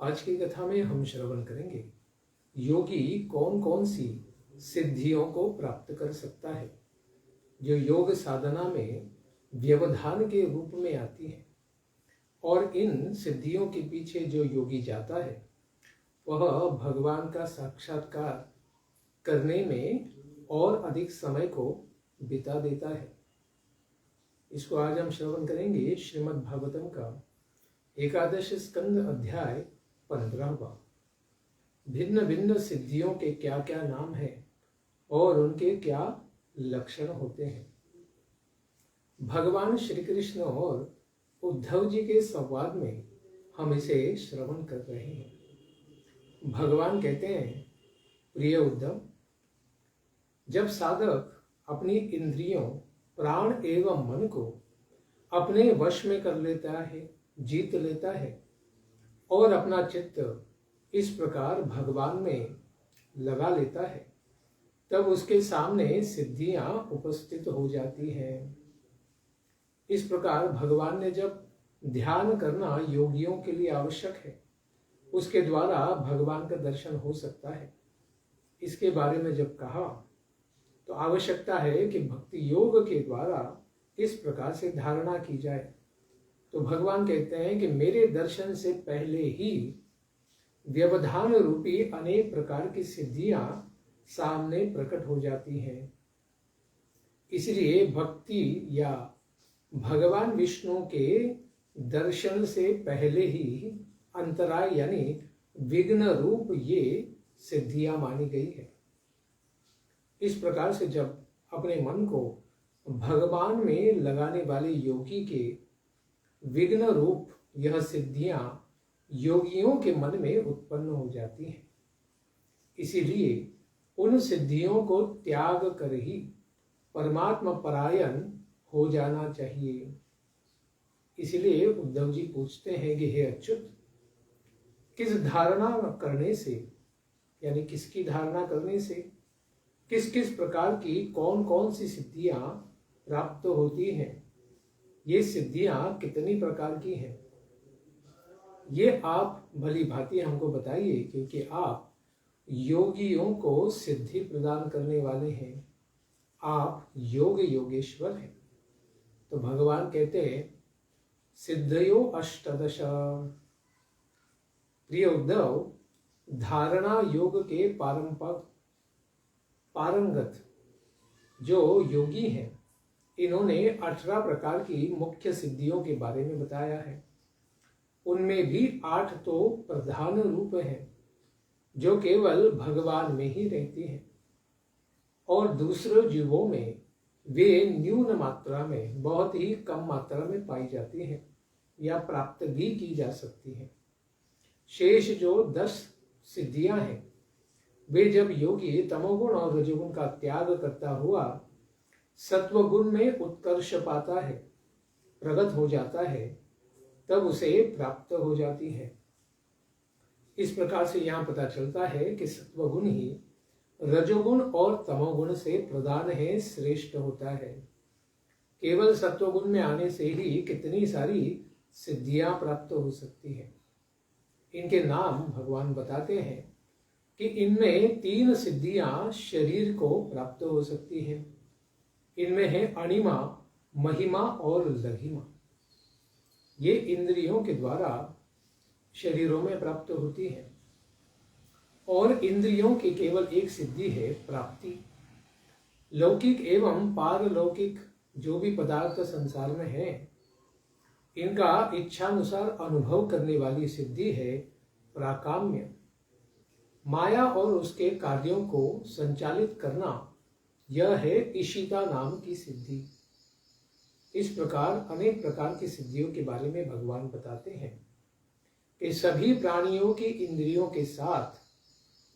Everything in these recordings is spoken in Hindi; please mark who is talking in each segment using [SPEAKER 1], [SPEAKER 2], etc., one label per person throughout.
[SPEAKER 1] आज की कथा में हम श्रवण करेंगे योगी कौन कौन सी सिद्धियों को प्राप्त कर सकता है जो योग साधना में व्यवधान के रूप में आती है। और इन सिद्धियों के पीछे जो योगी जाता है वह भगवान का साक्षात्कार करने में और अधिक समय को बिता देता है। इसको आज हम श्रवण करेंगे श्रीमद् भागवतम का एकादश स्कंद अध्याय 15वां। भिन्न भिन्न सिद्धियों के क्या क्या नाम हैं और उनके क्या लक्षण होते हैं। भगवान श्री कृष्ण और उद्धव जी के संवाद में हम इसे श्रवण कर रहे हैं। भगवान कहते हैं, प्रिय उद्धव, जब साधक अपनी इंद्रियों, प्राण एवं मन को अपने वश में कर लेता है, जीत लेता है और अपना चित्त इस प्रकार भगवान में लगा लेता है, तब उसके सामने सिद्धियां उपस्थित हो जाती हैं। इस प्रकार भगवान ने जब ध्यान करना योगियों के लिए आवश्यक है, उसके द्वारा भगवान का दर्शन हो सकता है। इसके बारे में जब कहा तो आवश्यकता है कि भक्ति योग के द्वारा इस प्रकार से धारणा की जाए। तो भगवान कहते हैं कि मेरे दर्शन से पहले ही व्यवधान रूपी अनेक प्रकार की सिद्धियां सामने प्रकट हो जाती हैं। इसलिए भक्ति या भगवान विष्णु के दर्शन से पहले ही अंतराय यानी विघ्न रूप ये सिद्धियां मानी गई है। इस प्रकार से जब अपने मन को भगवान में लगाने वाले योगी के विघ्न रूप यह सिद्धियां योगियों के मन में उत्पन्न हो जाती हैं, इसीलिए उन सिद्धियों को त्याग कर ही परमात्मा परायण हो जाना चाहिए। इसलिए उद्धव जी पूछते हैं कि हे अच्युत, किस धारणा करने से, यानी किसकी धारणा करने से किस किस प्रकार की कौन कौन सी सिद्धियां प्राप्त होती हैं, ये सिद्धियां कितनी प्रकार की हैं, ये आप भली भांति हमको बताइए, क्योंकि आप योगियों को सिद्धि प्रदान करने वाले हैं, आप योग योगेश्वर हैं। तो भगवान कहते हैं, सिद्धयो अष्टादश। प्रिय उद्धव, धारणा योग के पारंगत जो योगी हैं, इन्होंने 18 प्रकार की मुख्य सिद्धियों के बारे में बताया है। उनमें भी 8 तो प्रधान रूप हैं जो केवल भगवान में ही रहती हैं, और दूसरे जीवों में वे न्यून मात्रा में, बहुत ही कम मात्रा में पाई जाती हैं या प्राप्त भी की जा सकती हैं। शेष जो 10 सिद्धियां हैं, वे जब योगी तमोगुण और रजोगुण का त्याग करता हुआ सत्वगुण में उत्कर्ष पाता है, प्रगत हो जाता है, तब उसे प्राप्त हो जाती है। इस प्रकार से यहाँ पता चलता है कि सत्वगुण ही रजोगुण और तमोगुण से प्रधान है, श्रेष्ठ होता है। केवल सत्वगुण में आने से ही कितनी सारी सिद्धियां प्राप्त हो सकती है। इनके नाम भगवान बताते हैं कि इनमें 3 सिद्धियां शरीर को प्राप्त हो सकती हैं। इनमें है अणिमा, महिमा और लघिमा। ये इंद्रियों के द्वारा शरीरों में प्राप्त होती है। और इंद्रियों की केवल एक सिद्धि है, प्राप्ति। लौकिक एवं पारलौकिक जो भी पदार्थ संसार में है, इनका इच्छानुसार अनुभव करने वाली सिद्धि है प्राकाम्य। माया और उसके कार्यों को संचालित करना, यह है ईशिता नाम की सिद्धि। इस प्रकार अनेक प्रकार की सिद्धियों के बारे में भगवान बताते हैं कि सभी प्राणियों की इंद्रियों के साथ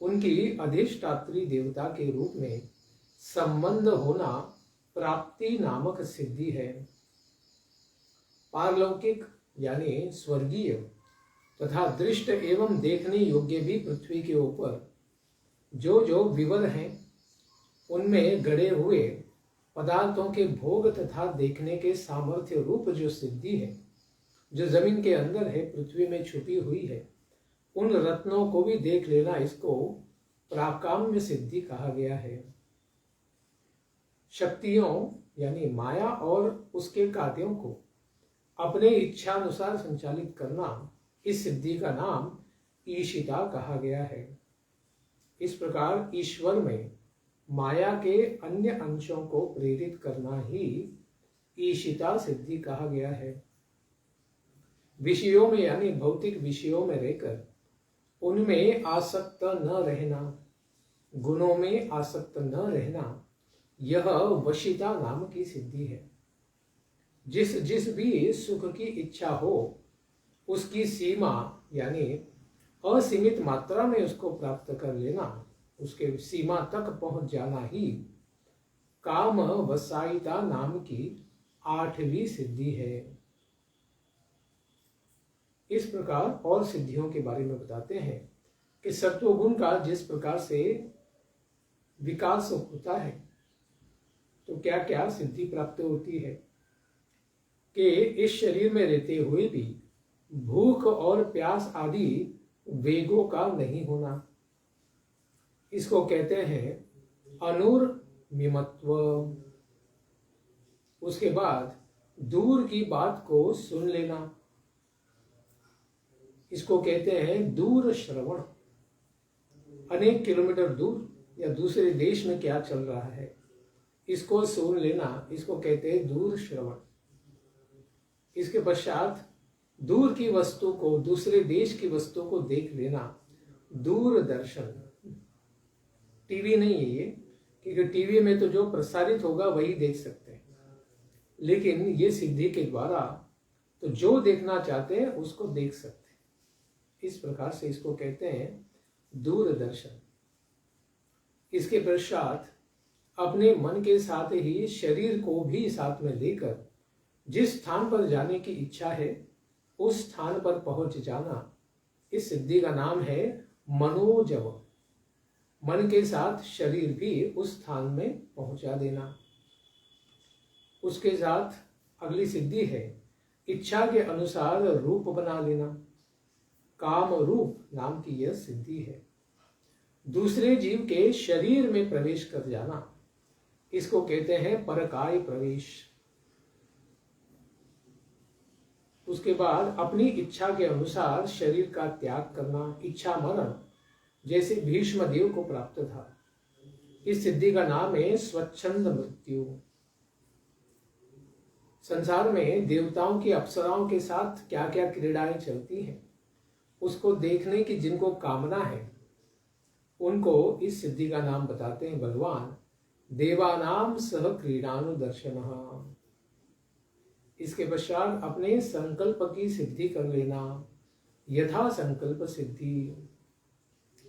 [SPEAKER 1] उनकी अधिष्ठात्री देवता के रूप में संबंध होना प्राप्ति नामक सिद्धि है। पारलौकिक यानी स्वर्गीय तथा दृष्ट एवं देखने योग्य भी पृथ्वी के ऊपर जो जो विवर हैं, उनमें गड़े हुए पदार्थों के भोग तथा देखने के सामर्थ्य रूप जो सिद्धि है, जो जमीन के अंदर है, पृथ्वी में छुपी हुई है, उन रत्नों को भी देख लेना, इसको प्राकाम्य सिद्धि कहा गया है। शक्तियों यानी माया और उसके कार्यों को अपने इच्छा अनुसार संचालित करना, इस सिद्धि का नाम ईशिता कहा गया है। इस प्रकार ईश्वर में माया के अन्य अंशों को प्रेरित करना ही ईशिता सिद्धि कहा गया है। विषयों में यानी भौतिक विषयों में रहकर उनमें आसक्त न रहना, गुणों में आसक्त न रहना, यह वशिता नाम की सिद्धि है। जिस जिस भी सुख की इच्छा हो उसकी सीमा यानी असीमित मात्रा में उसको प्राप्त कर लेना, उसके सीमा तक पहुंच जाना ही काम वसायिता नाम की 8वीं सिद्धि है। इस प्रकार और सिद्धियों के बारे में बताते हैं कि सत्वगुण का जिस प्रकार से विकास होता है तो क्या क्या सिद्धि प्राप्त होती है कि इस शरीर में रहते हुए भी भूख और प्यास आदि वेगों का नहीं होना, इसको कहते हैं अनुर्मिमत्व। उसके बाद दूर की बात को सुन लेना, इसको कहते हैं दूर श्रवण। अनेक किलोमीटर दूर या दूसरे देश में क्या चल रहा है इसको सुन लेना, इसको कहते हैं दूर श्रवण। इसके पश्चात दूर की वस्तु को, दूसरे देश की वस्तु को देख लेना, दूरदर्शन। टीवी नहीं है ये, क्योंकि टीवी में तो जो प्रसारित होगा वही देख सकते हैं, लेकिन ये सिद्धि के द्वारा तो जो देखना चाहते हैं उसको देख सकते हैं। इस प्रकार से इसको कहते हैं दूरदर्शन। इसके पश्चात अपने मन के साथ ही शरीर को भी साथ में लेकर जिस स्थान पर जाने की इच्छा है उस स्थान पर पहुंच जाना, इस सिद्धि का नाम है मनोजव। मन के साथ शरीर भी उस स्थान में पहुंचा देना। उसके साथ अगली सिद्धि है इच्छा के अनुसार रूप बना लेना, काम रूप नाम की यह सिद्धि है। दूसरे जीव के शरीर में प्रवेश कर जाना, इसको कहते हैं परकाय प्रवेश। उसके बाद अपनी इच्छा के अनुसार शरीर का त्याग करना, इच्छा मरण, जैसे भीष्म देव को प्राप्त था। इस सिद्धि का नाम है स्वच्छंद मृत्यु। संसार में देवताओं की अप्सराओं के साथ क्या क्या क्रीड़ाएं चलती हैं उसको देखने की जिनको कामना है उनको इस सिद्धि का नाम बताते हैं भगवान देवानाम सह क्रीडानुदर्शनः। इसके पश्चात अपने संकल्प की सिद्धि कर लेना, यथा संकल्प सिद्धि,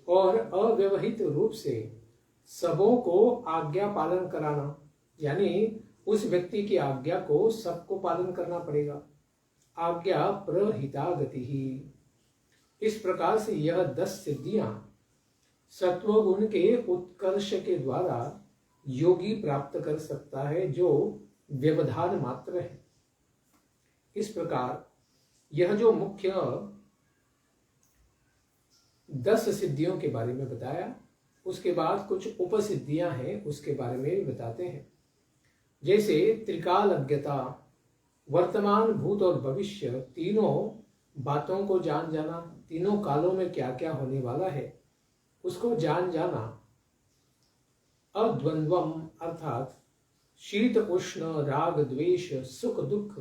[SPEAKER 1] और अव्यवहित रूप से सबों को आज्ञा पालन कराना, यानी उस व्यक्ति की आज्ञा को सबको पालन करना पड़ेगा। आज्ञा प्रहिता गति ही। इस प्रकार से यह 10 सिद्धियां सत्वगुण के उत्कर्ष के द्वारा योगी प्राप्त कर सकता है, जो व्यवधान मात्र है। इस प्रकार यह जो मुख्य 10 सिद्धियों के बारे में बताया, उसके बाद कुछ उपसिद्धियां हैं उसके बारे में भी बताते हैं। जैसे त्रिकालज्ञता, वर्तमान भूत और भविष्य तीनों बातों को जान जाना, तीनों कालों में क्या क्या होने वाला है उसको जान जाना। अद्वंद्वम अर्थात शीत उष्ण, राग द्वेष, सुख दुख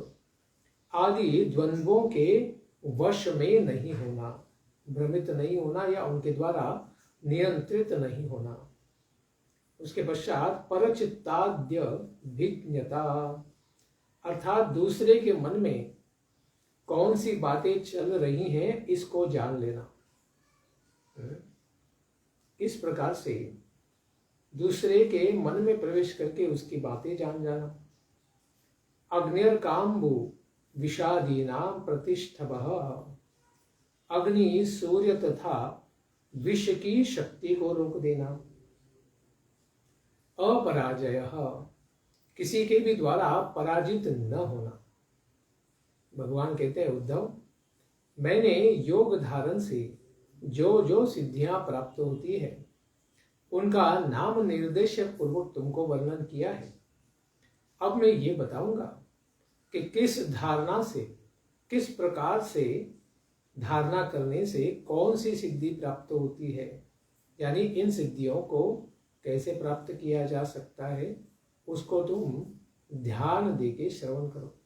[SPEAKER 1] आदि द्वंद्वों के वश में नहीं होना, भ्रमित नहीं होना या उनके द्वारा नियंत्रित नहीं होना। उसके पश्चात परचित्ताद्य भिज्ञता, अर्थात दूसरे के मन में कौन सी बातें चल रही हैं इसको जान लेना। इस प्रकार से दूसरे के मन में प्रवेश करके उसकी बातें जान जाना। अग्निर्काम्बु विषादीनां प्रतिष्ठभः, अग्नि, सूर्य तथा विष की शक्ति को रोक देना। अपराजयः, किसी के भी द्वारा पराजित न होना। भगवान कहते हैं उद्धव, मैंने योग धारण से जो जो सिद्धियां प्राप्त होती है उनका नाम निर्देशक पूर्वक तुमको वर्णन किया है। अब मैं ये बताऊंगा कि किस धारणा से, किस प्रकार से धारणा करने से कौन सी सिद्धि प्राप्त होती है, यानी इन सिद्धियों को कैसे प्राप्त किया जा सकता है, उसको तुम ध्यान देके श्रवण करो।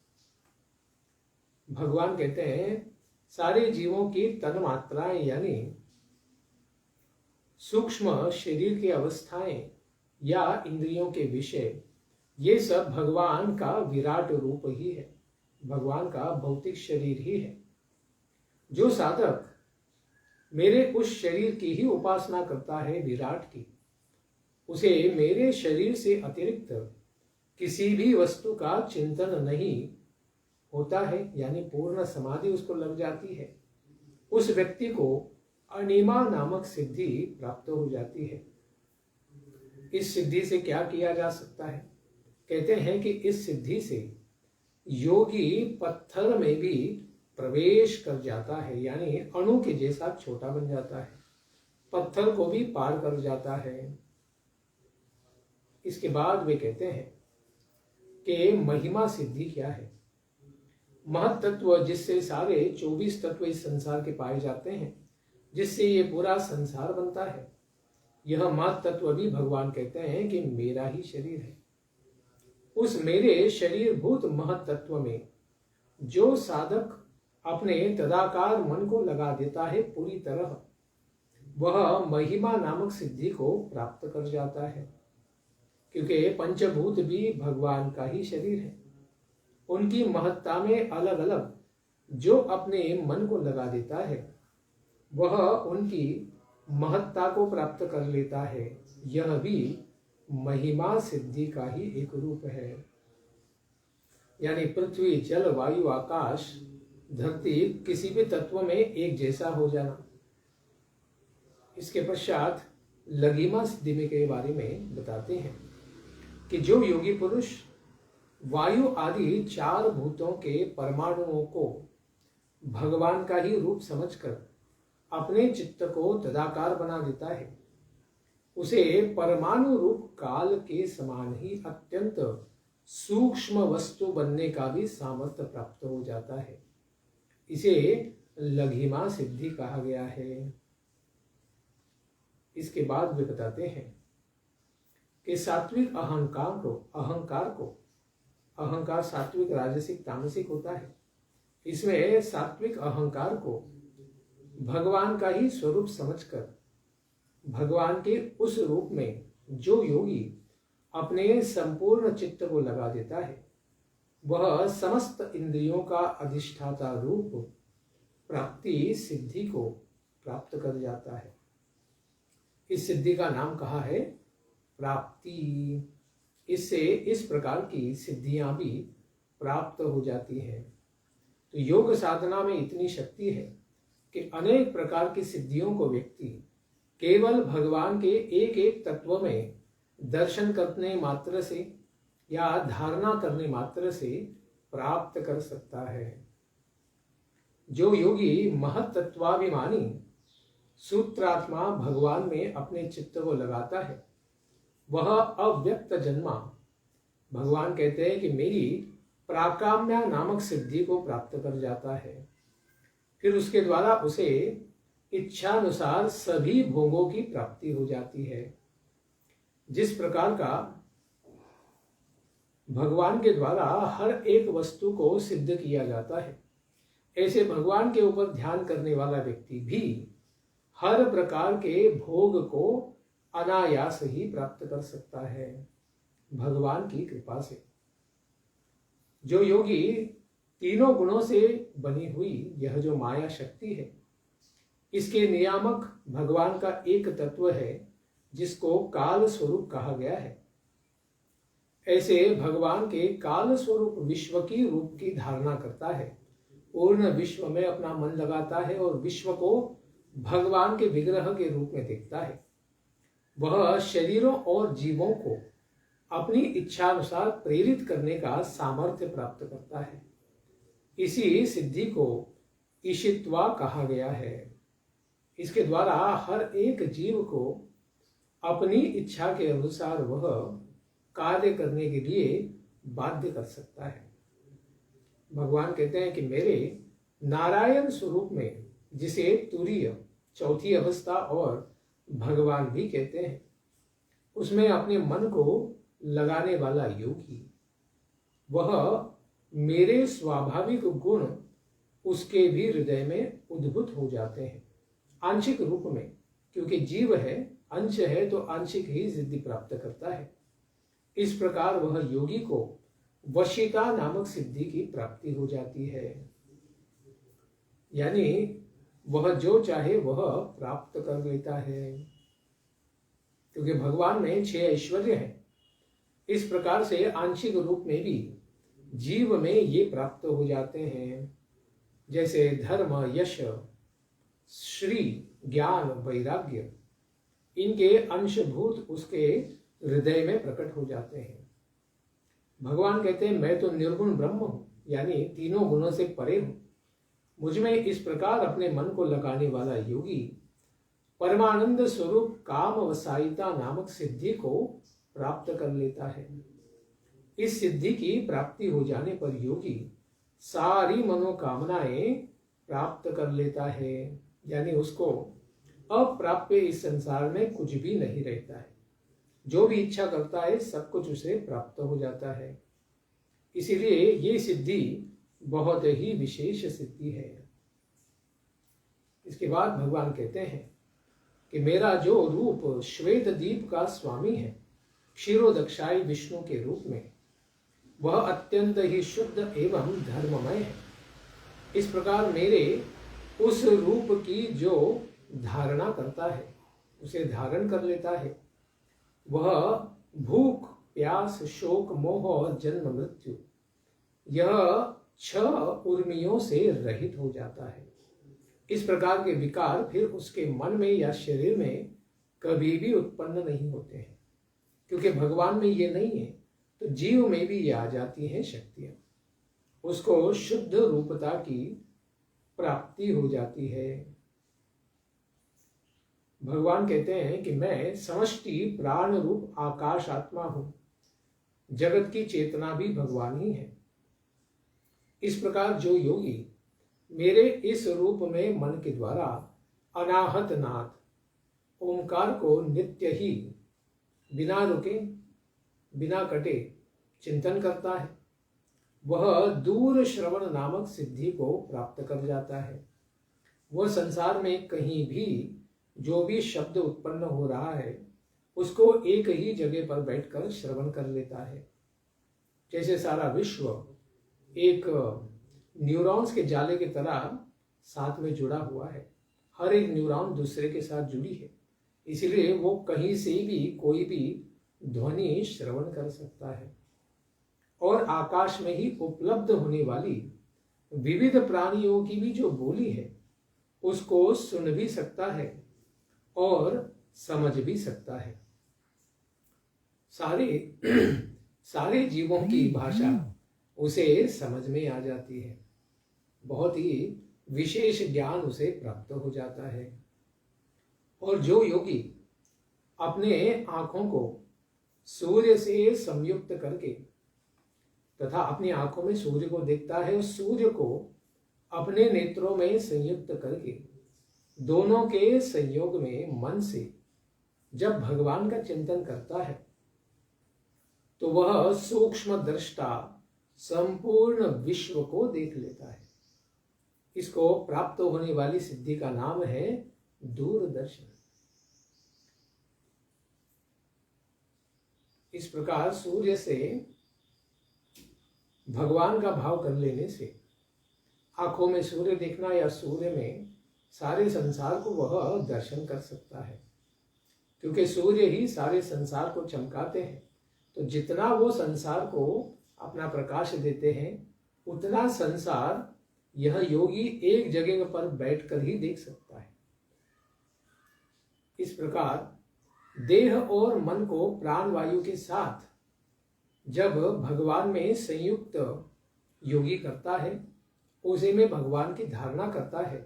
[SPEAKER 1] भगवान कहते हैं सारे जीवों की तन मात्राएं यानी सूक्ष्म शरीर की अवस्थाएं या इंद्रियों के विषय, ये सब भगवान का विराट रूप ही है, भगवान का भौतिक शरीर ही है। जो साधक मेरे उस शरीर की ही उपासना करता है, विराट की, उसे मेरे शरीर से अतिरिक्त किसी भी वस्तु का चिंतन नहीं होता है, यानी पूर्ण समाधि उसको लग जाती है। उस व्यक्ति को अनिमा नामक सिद्धि प्राप्त हो जाती है। इस सिद्धि से क्या किया जा सकता है? कहते हैं कि इस सिद्धि से योगी पत्थर में भी प्रवेश कर जाता है, यानी अणु के जैसा छोटा बन जाता है, पत्थर को भी पार कर जाता है। इसके बाद वे कहते हैं कि महिमा सिद्धि क्या है? महत तत्व, जिससे सारे 24 तत्व इस संसार के पाए जाते हैं, जिससे ये पूरा संसार बनता है, यह महत तत्व भी भगवान कहते हैं कि मेरा ही शरीर है। उस मेरे शरीर भूत महत तत्व में जो साधक अपने तदाकार मन को लगा देता है पूरी तरह, वह महिमा नामक सिद्धि को प्राप्त कर जाता है। क्योंकि पंचभूत भी भगवान का ही शरीर है। उनकी महत्ता में अलग अलग जो अपने मन को लगा देता है, वह उनकी महत्ता को प्राप्त कर लेता है। यह भी महिमा सिद्धि का ही एक रूप है। यानी पृथ्वी, जल, वायु, आकाश, धरती, किसी भी तत्व में एक जैसा हो जाना। इसके पश्चात लघिमा सिद्धि के बारे में बताते हैं कि जो योगी पुरुष वायु आदि 4 भूतों के परमाणुओं को भगवान का ही रूप समझकर अपने चित्त को तदाकार बना देता है, उसे परमाणु रूप काल के समान ही अत्यंत सूक्ष्म वस्तु बनने का भी सामर्थ्य प्राप्त हो जाता है। इसे लघिमा सिद्धि कहा गया है। इसके बाद वे बताते हैं कि सात्विक अहंकार सात्विक, राजसिक, तामसिक होता है। इसमें सात्विक अहंकार को भगवान का ही स्वरूप समझकर भगवान के उस रूप में जो योगी अपने संपूर्ण चित्त को लगा देता है, वह समस्त इंद्रियों का अधिष्ठाता रूप प्राप्ति सिद्धि को प्राप्त कर जाता है। इस सिद्धि का नाम कहा है प्राप्ति। इससे इस प्रकार की सिद्धियां भी प्राप्त हो जाती हैं। तो योग साधना में इतनी शक्ति है कि अनेक प्रकार की सिद्धियों को व्यक्ति केवल भगवान के एक एक तत्व में दर्शन करने मात्र से या धारणा करने मात्र से प्राप्त कर सकता है। जो योगी महत्त्वाभिमानी सूत्रात्मा भगवान में अपने चित्त को लगाता है, वह अव्यक्त जन्मा भगवान कहते हैं कि मेरी प्राकाम्या नामक सिद्धि को प्राप्त कर जाता है। फिर उसके द्वारा उसे इच्छानुसार सभी भोगों की प्राप्ति हो जाती है। जिस प्रकार का भगवान के द्वारा हर एक वस्तु को सिद्ध किया जाता है, ऐसे भगवान के ऊपर ध्यान करने वाला व्यक्ति भी हर प्रकार के भोग को अनायास ही प्राप्त कर सकता है भगवान की कृपा से। जो योगी तीनों गुणों से बनी हुई यह जो माया शक्ति है, इसके नियामक भगवान का एक तत्व है जिसको काल स्वरूप कहा गया है। ऐसे भगवान के काल स्वरूप विश्व की रूप की धारणा करता है, पूर्ण विश्व में अपना मन लगाता है और विश्व को भगवान के विग्रह के रूप में देखता है। वह शरीरों और जीवों को अपनी इच्छा अनुसार प्रेरित करने का सामर्थ्य प्राप्त करता है। इसी सिद्धि को ईशित्वा कहा गया है। इसके द्वारा हर एक जीव को अपनी इच्छा के अनुसार वह कार्य करने के लिए बाध्य कर सकता है। भगवान कहते हैं कि मेरे नारायण स्वरूप में, जिसे तुरीय चौथी अवस्था और भगवान भी कहते हैं, उसमें अपने मन को लगाने वाला योगी, वह मेरे स्वाभाविक गुण उसके भी हृदय में उद्भूत हो जाते हैं, आंशिक रूप में, क्योंकि जीव है, अंश है, तो आंशिक ही सिद्धि प्राप्त करता है। इस प्रकार वह योगी को वशीता नामक सिद्धि की प्राप्ति हो जाती है, यानी वह जो चाहे वह प्राप्त कर लेता है, क्योंकि भगवान में 6 ऐश्वर्य हैं। इस प्रकार से आंशिक रूप में भी जीव में ये प्राप्त हो जाते हैं, जैसे धर्म, यश, श्री, ज्ञान, वैराग्य, इनके अंशभूत उसके हृदय में प्रकट हो जाते हैं। भगवान कहते हैं मैं तो निर्गुण ब्रह्म हूं, यानी तीनों गुणों से परे हूं। मुझमें इस प्रकार अपने मन को लगाने वाला योगी परमानंद स्वरूप काम वसायिता नामक सिद्धि को प्राप्त कर लेता है। इस सिद्धि की प्राप्ति हो जाने पर योगी सारी मनोकामनाएं प्राप्त कर लेता है, यानी उसको अप्राप्य इस संसार में कुछ भी नहीं रहता है। जो भी इच्छा करता है सब कुछ उसे प्राप्त हो जाता है। इसीलिए ये सिद्धि बहुत ही विशेष सिद्धि है। इसके बाद भगवान कहते हैं कि मेरा जो रूप श्वेत दीप का स्वामी है, क्षीरोदक्षाई विष्णु के रूप में, वह अत्यंत ही शुद्ध एवं धर्ममय है। इस प्रकार मेरे उस रूप की जो धारणा करता है, उसे धारण कर लेता है, वह भूख, प्यास, शोक, मोह और जन्म मृत्यु, यह 6 उर्मियों से रहित हो जाता है। इस प्रकार के विकार फिर उसके मन में या शरीर में कभी भी उत्पन्न नहीं होते हैं, क्योंकि भगवान में ये नहीं है, तो जीव में भी ये आ जाती हैं शक्तियां, उसको शुद्ध रूपता की प्राप्ति हो जाती है। भगवान कहते हैं कि मैं समष्टि प्राण रूप आकाश आत्मा हूं, जगत की चेतना भी भगवान ही है। इस प्रकार जो योगी मेरे इस रूप में मन के द्वारा अनाहत नाथ ओंकार को नित्य ही बिना रुके बिना कटे चिंतन करता है, वह दूर श्रवण नामक सिद्धि को प्राप्त कर जाता है। वह संसार में कहीं भी जो भी शब्द उत्पन्न हो रहा है उसको एक ही जगह पर बैठकर श्रवण कर लेता है। जैसे सारा विश्व एक न्यूरॉन्स के जाले की तरह साथ में जुड़ा हुआ है, हर एक न्यूरॉन दूसरे के साथ जुड़ी है, इसलिए वो कहीं से भी कोई भी ध्वनि श्रवण कर सकता है और आकाश में ही उपलब्ध होने वाली विविध प्राणियों की भी जो बोली है उसको सुन भी सकता है और समझ भी सकता है। सारे जीवों की भाषा उसे समझ में आ जाती है, बहुत ही विशेष ज्ञान उसे प्राप्त हो जाता है। और जो योगी अपने आंखों को सूर्य से संयुक्त करके तथा अपनी आंखों में सूर्य को देखता है और सूर्य को अपने नेत्रों में संयुक्त करके दोनों के संयोग में मन से जब भगवान का चिंतन करता है तो वह सूक्ष्म दृष्टा संपूर्ण विश्व को देख लेता है। इसको प्राप्त होने वाली सिद्धि का नाम है दूरदर्शन। इस प्रकार सूर्य से भगवान का भाव कर लेने से आंखों में सूर्य देखना या सूर्य में सारे संसार को वह दर्शन कर सकता है, क्योंकि सूर्य ही सारे संसार को चमकाते हैं। तो जितना वो संसार को अपना प्रकाश देते हैं उतना संसार यह योगी एक जगह पर बैठकर ही देख सकता है। इस प्रकार देह और मन को प्राण वायु के साथ जब भगवान में संयुक्त योगी करता है, उसी में भगवान की धारणा करता है,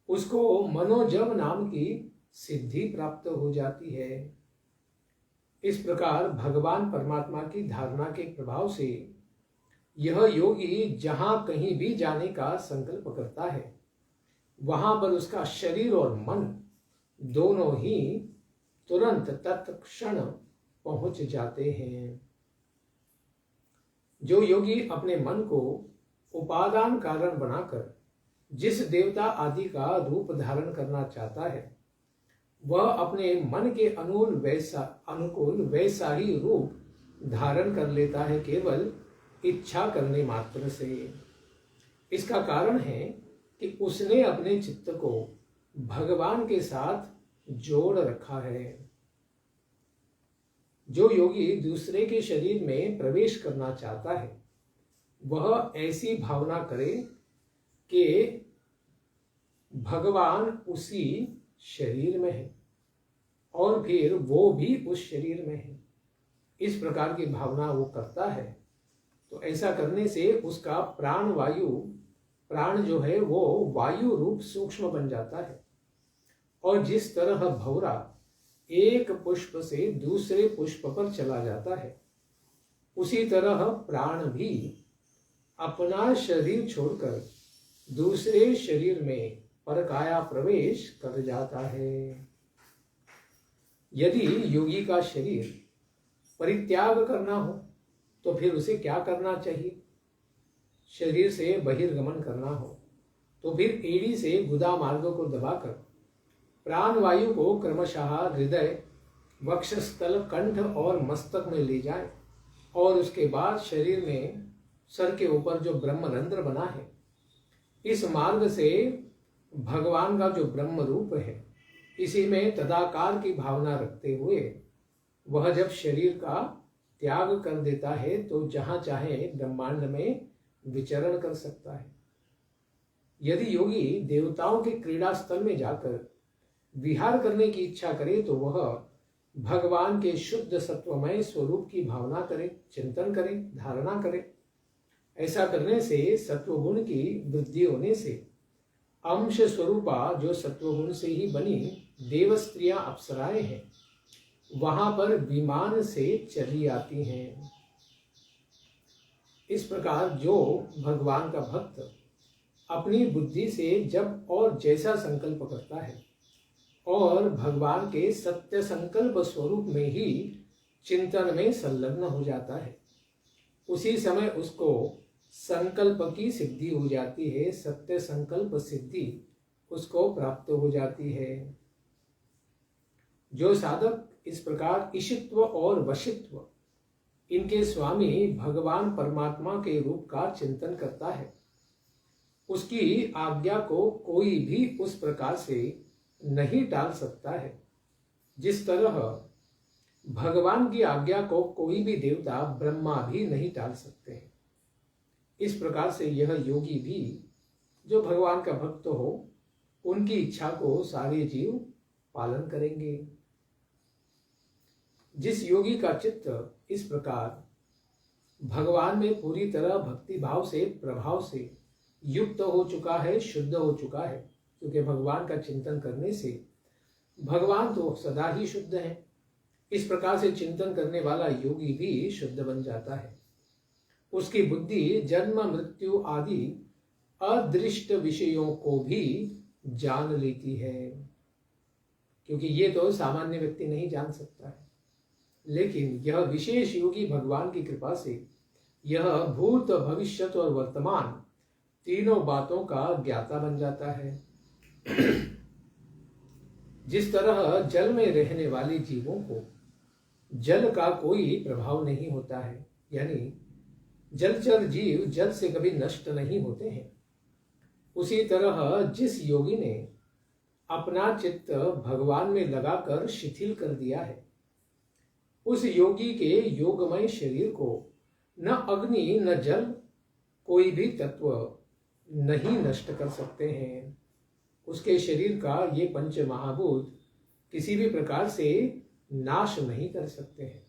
[SPEAKER 1] उसको मनोजव नाम की सिद्धि प्राप्त हो जाती है। इस प्रकार भगवान परमात्मा की धारणा के प्रभाव से यह योगी जहां कहीं भी जाने का संकल्प करता है, वहां पर उसका शरीर और मन दोनों ही तुरंत तत्क्षण पहुंच जाते हैं। जो योगी अपने मन को उपादान कारण बनाकर जिस देवता आदि का रूप धारण करना चाहता है, वह अपने मन के अनुकूल वैसा ही रूप धारण कर लेता है, केवल इच्छा करने मात्र से। इसका कारण है कि उसने अपने चित्त को भगवान के साथ जोड़ रखा है। जो योगी दूसरे के शरीर में प्रवेश करना चाहता है, वह ऐसी भावना करे कि भगवान उसी शरीर में है और फिर वो भी उस शरीर में है। इस प्रकार की भावना वो करता है, तो ऐसा करने से उसका प्राण जो है वो वायु रूप सूक्ष्म बन जाता है। और जिस तरह भंवरा एक पुष्प से दूसरे पुष्प पर चला जाता है, उसी तरह प्राण भी अपना शरीर छोड़कर दूसरे शरीर में परकाया प्रवेश कर जाता है। यदि योगी का शरीर परित्याग करना हो तो फिर उसे क्या करना चाहिए? शरीर से बहिर्गमन करना हो तो फिर एड़ी से गुदा मार्ग को दबाकर प्राण वायु को क्रमशः हृदय, वक्षस्थल, कंठ और मस्तक में ले जाए और उसके बाद शरीर में सर के ऊपर जो ब्रह्मरंध्र बना है, इस मार्ग से भगवान का जो ब्रह्म रूप है, इसी में तदाकार की भावना रखते हुए वह जब शरीर का त्याग कर देता है तो जहां चाहे ब्रह्मांड में विचरण कर सकता है। यदि योगी देवताओं के क्रीड़ा स्थल में जाकर विहार करने की इच्छा करे तो वह भगवान के शुद्ध सत्वमय स्वरूप की भावना करे, चिंतन करे, धारणा करे। ऐसा करने से सत्वगुण की वृद्धि होने से अंश स्वरूपा जो सत्वगुण से ही बनी देव स्त्रियां अप्सराएं हैं, वहां पर विमान से चली आती हैं। इस प्रकार जो भगवान का भक्त अपनी बुद्धि से जब और जैसा संकल्प करता है और भगवान के सत्य संकल्प स्वरूप में ही चिंतन में संलग्न हो जाता है, उसी समय उसको संकल्प की सिद्धि हो जाती है, सत्य संकल्प सिद्धि उसको प्राप्त हो जाती है। जो साधक इस प्रकार ईशित्व और वशित्व, इनके स्वामी भगवान परमात्मा के रूप का चिंतन करता है, उसकी आज्ञा को कोई भी उस प्रकार से नहीं टाल सकता है जिस तरह भगवान की आज्ञा को कोई भी देवता, ब्रह्मा भी नहीं टाल सकते हैं। इस प्रकार से यह योगी भी जो भगवान का भक्त हो, उनकी इच्छा को सारे जीव पालन करेंगे। जिस योगी का चित्त इस प्रकार भगवान में पूरी तरह भक्ति भाव से, प्रभाव से युक्त हो चुका है, शुद्ध हो चुका है, क्योंकि भगवान का चिंतन करने से भगवान तो सदा ही शुद्ध है, इस प्रकार से चिंतन करने वाला योगी भी शुद्ध बन जाता है। उसकी बुद्धि जन्म मृत्यु आदि अदृष्ट विषयों को भी जान लेती है, क्योंकि ये तो सामान्य व्यक्ति नहीं जान सकता है, लेकिन यह विशेष योगी भगवान की कृपा से यह भूत, भविष्यत और वर्तमान तीनों बातों का ज्ञाता बन जाता है। जिस तरह जल में रहने वाले जीवों को जल का कोई प्रभाव नहीं होता है, यानी जलचर जीव जल से कभी नष्ट नहीं होते हैं, उसी तरह जिस योगी ने अपना चित्त भगवान में लगाकर शिथिल कर दिया है, उस योगी के योगमय शरीर को न अग्नि न जल कोई भी तत्व नहीं नष्ट कर सकते हैं। उसके शरीर का ये पंच महाभूत किसी भी प्रकार से नाश नहीं कर सकते हैं।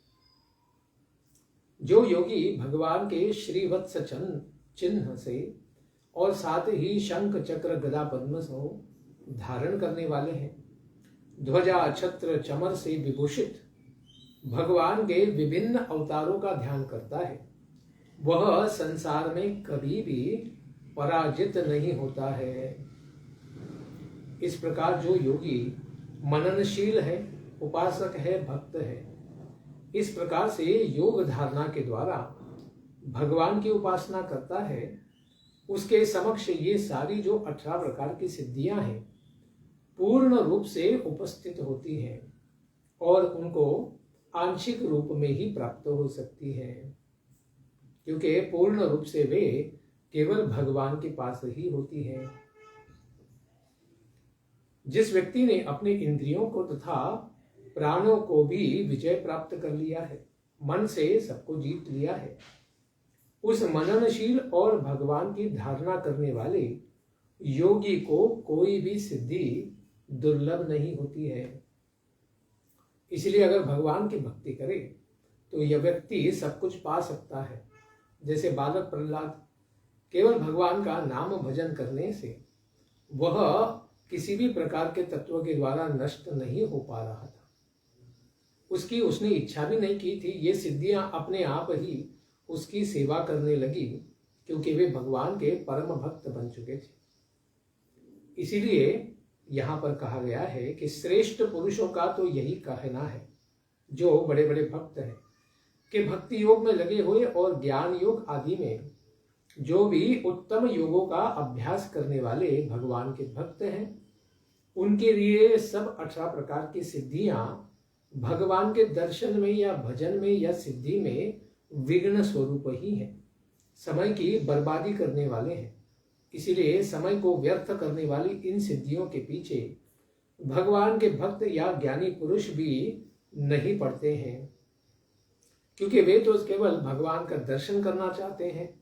[SPEAKER 1] जो योगी भगवान के श्रीवत्स चिन्ह से और साथ ही शंख चक्र गदा पद्म हो धारण करने वाले हैं। ध्वजा छत्र चमर से विभूषित भगवान के विभिन्न अवतारों का ध्यान करता है, वह संसार में कभी भी पराजित नहीं होता है। इस प्रकार जो योगी मननशील है, उपासक है, भक्त है, इस प्रकार से योग धारणा के द्वारा भगवान की उपासना करता है, उसके समक्ष ये सारी जो 18 प्रकार की सिद्धियां हैं पूर्ण रूप से उपस्थित होती हैं और उनको आंशिक रूप में ही प्राप्त हो सकती हैं, क्योंकि पूर्ण रूप से वे केवल भगवान के पास ही होती हैं। जिस व्यक्ति ने अपने इंद्रियों को तथा प्राणों को भी विजय प्राप्त कर लिया है, मन से सबको जीत लिया है, उस मननशील और भगवान की धारणा करने वाले योगी को कोई भी सिद्धि दुर्लभ नहीं होती है। इसलिए अगर भगवान की भक्ति करे तो यह व्यक्ति सब कुछ पा सकता है। जैसे बालक प्रहलाद केवल भगवान का नाम भजन करने से वह किसी भी प्रकार के तत्व के द्वारा नष्ट नहीं हो पा रहा था। उसने इच्छा भी नहीं की थी, ये सिद्धियां अपने आप ही उसकी सेवा करने लगी, क्योंकि वे भगवान के परम भक्त बन चुके थे। इसीलिए यहां पर कहा गया है कि श्रेष्ठ पुरुषों का तो यही कहना है, जो बड़े बड़े भक्त हैं, कि भक्ति योग में लगे हुए और ज्ञान योग आदि में जो भी उत्तम योगों का अभ्यास करने वाले भगवान के भक्त हैं, उनके लिए सब 18 प्रकार की सिद्धियां भगवान के दर्शन में या भजन में या सिद्धि में विघ्न स्वरूप ही है, समय की बर्बादी करने वाले हैं। इसीलिए समय को व्यर्थ करने वाली इन सिद्धियों के पीछे भगवान के भक्त या ज्ञानी पुरुष भी नहीं पड़ते हैं, क्योंकि वे तो केवल भगवान का दर्शन करना चाहते हैं,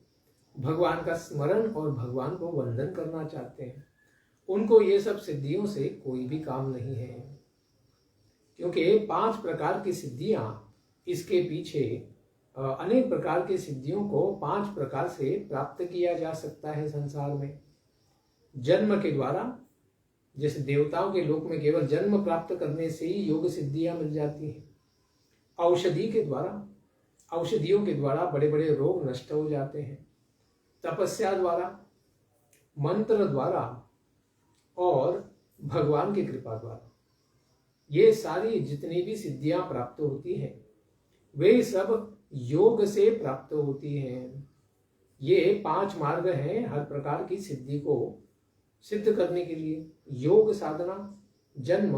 [SPEAKER 1] भगवान का स्मरण और भगवान को वंदन करना चाहते हैं। उनको ये सब सिद्धियों से कोई भी काम नहीं है, क्योंकि 5 प्रकार की सिद्धियां इसके पीछे अनेक प्रकार की सिद्धियों को 5 प्रकार से प्राप्त किया जा सकता है संसार में। जन्म के द्वारा, जैसे देवताओं के लोक में केवल जन्म प्राप्त करने से ही योग सिद्धियां मिल जाती हैं। औषधि के द्वारा, औषधियों के द्वारा बड़े बड़े रोग नष्ट हो जाते हैं। तपस्या द्वारा, मंत्र द्वारा और भगवान की कृपा द्वारा ये सारी जितनी भी सिद्धियां प्राप्त होती हैं वे सब योग से प्राप्त होती हैं। ये 5 मार्ग हैं हर प्रकार की सिद्धि को सिद्ध करने के लिए: योग साधना, जन्म,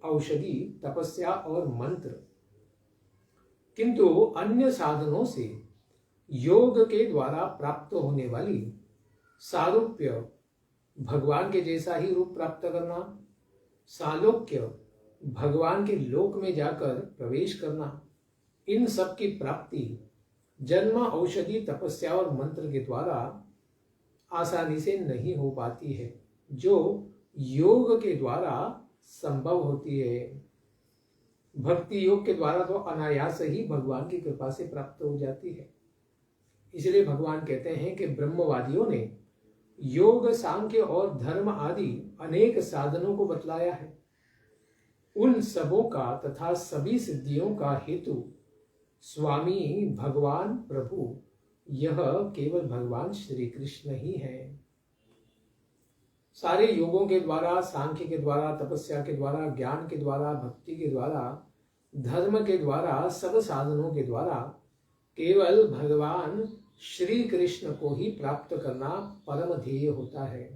[SPEAKER 1] औषधि, तपस्या और मंत्र। किंतु अन्य साधनों से योग के द्वारा प्राप्त होने वाली सारूप्य, भगवान के जैसा ही रूप प्राप्त करना, सालोक्य, भगवान के लोक में जाकर प्रवेश करना, इन सब की प्राप्ति जन्म, औषधि, तपस्या और मंत्र के द्वारा आसानी से नहीं हो पाती है, जो योग के द्वारा संभव होती है। भक्ति योग के द्वारा तो अनायास ही भगवान की कृपा से प्राप्त हो जाती है। इसलिए भगवान कहते हैं कि ब्रह्मवादियों ने योग, सांख्य और धर्म आदि अनेक साधनों को बतलाया है। उन सबों का तथा सभी सिद्धियों का हेतु स्वामी भगवान प्रभु, यह केवल भगवान श्री कृष्ण ही है। सारे योगों के द्वारा, सांख्य के द्वारा, तपस्या के द्वारा, ज्ञान के द्वारा, भक्ति के द्वारा, धर्म के द्वारा, सब साधनों के द्वारा केवल भगवान श्री कृष्ण को ही प्राप्त करना परम ध्येय होता है।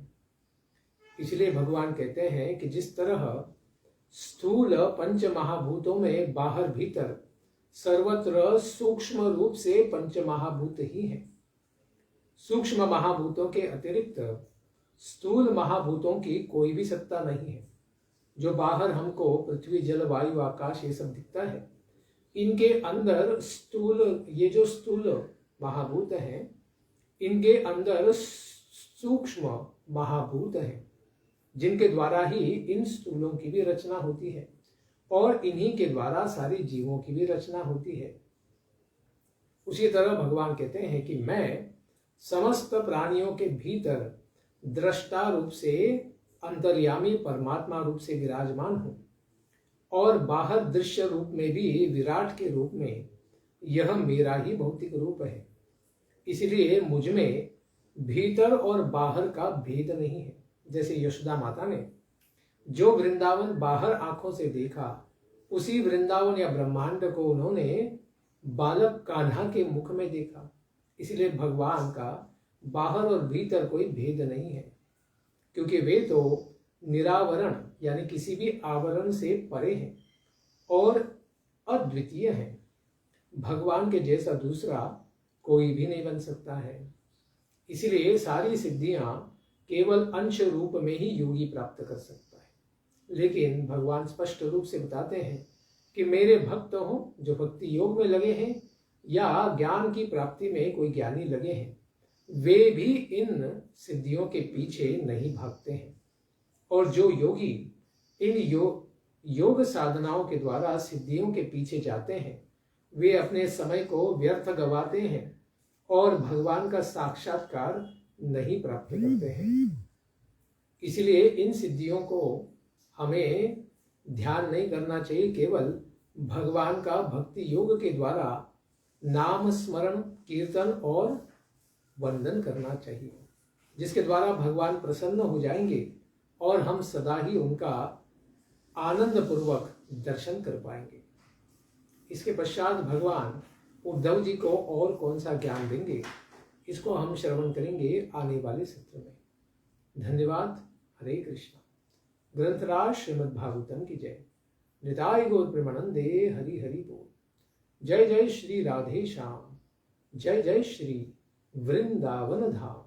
[SPEAKER 1] इसलिए भगवान कहते हैं कि जिस तरह स्थूल पंच महाभूतों में बाहर भीतर सर्वत्र सूक्ष्म रूप से पंच महाभूत ही हैं, सूक्ष्म महाभूतों के अतिरिक्त स्थूल महाभूतों की कोई भी सत्ता नहीं है। जो बाहर हमको पृथ्वी, जल, वायु, आकाश ये सब दिखता है, इनके अंदर स्थूल, ये जो स्थूल महाभूत हैं, इनके अंदर सूक्ष्म महाभूत हैं, जिनके द्वारा ही इन स्थूलों की भी रचना होती है और इन्हीं के द्वारा सारी जीवों की भी रचना होती है। उसी तरह भगवान कहते हैं कि मैं समस्त प्राणियों के भीतर दृष्टा रूप से अंतर्यामी परमात्मा रूप से विराजमान हूं और बाहर दृश्य रूप में भी विराट के रूप में यह मेरा ही भौतिक रूप है। इसलिए मुझ में भीतर और बाहर का भेद नहीं है। जैसे यशोदा माता ने जो वृंदावन बाहर आंखों से देखा, उसी वृंदावन या ब्रह्मांड को उन्होंने बालक कान्हा के मुख में देखा। इसलिए भगवान का बाहर और भीतर कोई भेद नहीं है, क्योंकि वे तो निरावरण यानी किसी भी आवरण से परे हैं और अद्वितीय हैं। भगवान के जैसा दूसरा कोई भी नहीं बन सकता है। इसलिए सारी सिद्धियां केवल अंश रूप में ही योगी प्राप्त कर सकता है। लेकिन भगवान स्पष्ट रूप से बताते हैं कि मेरे भक्त हो जो भक्ति योग में लगे हैं या ज्ञान की प्राप्ति में कोई ज्ञानी लगे हैं, वे भी इन सिद्धियों के पीछे नहीं भागते हैं। और जो योगी इन योग साधनाओं के द्वारा सिद्धियों के पीछे जाते हैं, वे अपने समय को व्यर्थ गवाते हैं और भगवान का साक्षात्कार नहीं प्राप्त करते हैं। इसलिए इन सिद्धियों को हमें ध्यान नहीं करना चाहिए, केवल भगवान का भक्ति योग के द्वारा नाम स्मरण कीर्तन और वंदन करना चाहिए, जिसके द्वारा भगवान प्रसन्न हो जाएंगे और हम सदा ही उनका आनंद पूर्वक दर्शन कर पाएंगे। इसके पश्चात भगवान उद्धव जी को और कौन सा ज्ञान देंगे, इसको हम श्रवण करेंगे आने वाले सत्र में। धन्यवाद। हरे कृष्णा। ग्रंथराज श्रीमद् भागवतम की जय। निताय गौर प्रेमानंदे। हरि हरि बोल। जय जय श्री राधे श्याम। जय जय श्री वृंदावन धाम।